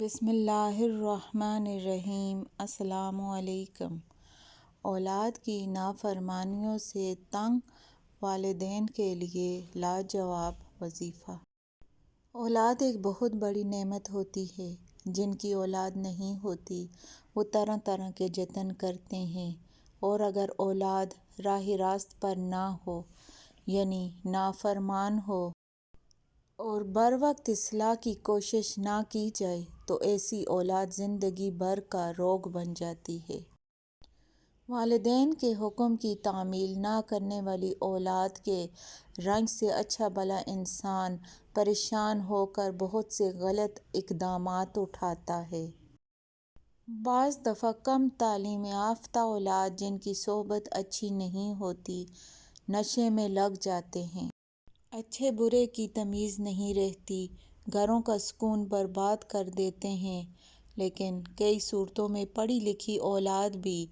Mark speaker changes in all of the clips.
Speaker 1: بسم اللہ الرحمن الرحیم۔ السلام علیکم۔ اولاد کی نافرمانیوں سے تنگ والدین کے لیے لاجواب وظیفہ۔ اولاد ایک بہت بڑی نعمت ہوتی ہے۔ جن کی اولاد نہیں ہوتی وہ طرح طرح کے جتن کرتے ہیں، اور اگر اولاد راہ راست پر نہ ہو یعنی نافرمان ہو اور بروقت اصلاح کی کوشش نہ کی جائے تو ایسی اولاد زندگی بھر کا روگ بن جاتی ہے۔ والدین کے حکم کی تعمیل نہ کرنے والی اولاد کے رنج سے اچھا بھلا انسان پریشان ہو کر بہت سے غلط اقدامات اٹھاتا ہے۔ بعض دفعہ کم تعلیم یافتہ اولاد جن کی صحبت اچھی نہیں ہوتی نشے میں لگ جاتے ہیں۔ اچھے برے کی تمیز نہیں رہتی، گھروں کا سکون برباد کر دیتے ہیں۔ لیکن کئی صورتوں میں پڑھی لکھی اولاد بھی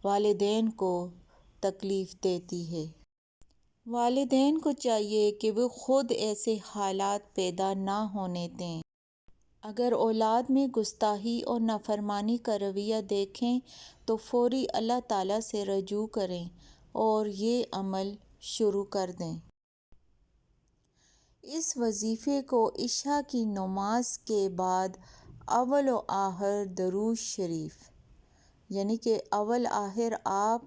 Speaker 1: والدین کو تکلیف دیتی ہے۔ والدین کو چاہیے کہ وہ خود ایسے حالات پیدا نہ ہونے دیں۔ اگر اولاد میں گستاخی اور نافرمانی کا رویہ دیکھیں تو فوری اللہ تعالیٰ سے رجوع کریں اور یہ عمل شروع کر دیں۔ اس وظیفے کو عشاء کی نماز کے بعد اول و آخر درود شریف یعنی کہ اول آخر آپ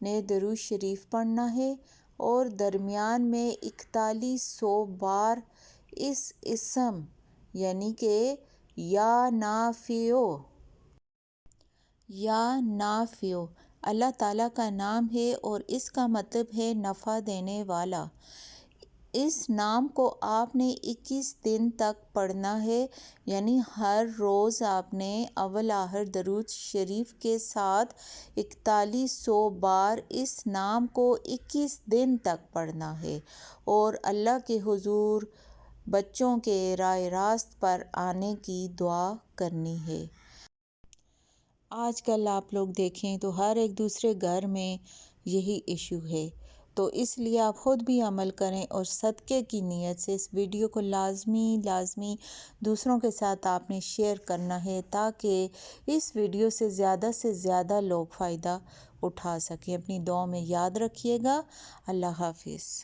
Speaker 1: نے درود شریف پڑھنا ہے اور درمیان میں 4100 بار اس اسم یعنی کہ یا نافع اللہ تعالیٰ کا نام ہے اور اس کا مطلب ہے نفع دینے والا۔ اس نام کو آپ نے 21 دن تک پڑھنا ہے، یعنی ہر روز آپ نے اول آخر درود شریف کے ساتھ 4100 بار اس نام کو 21 دن تک پڑھنا ہے اور اللہ کے حضور بچوں کے راہ راست پر آنے کی دعا کرنی ہے۔ آج کل آپ لوگ دیکھیں تو ہر ایک دوسرے گھر میں یہی ایشو ہے، تو اس لیے آپ خود بھی عمل کریں اور صدقے کی نیت سے اس ویڈیو کو لازمی دوسروں کے ساتھ آپ نے شیئر کرنا ہے تاکہ اس ویڈیو سے زیادہ لوگ فائدہ اٹھا سکیں۔ اپنی دعاؤں میں یاد رکھیے گا۔ اللہ حافظ۔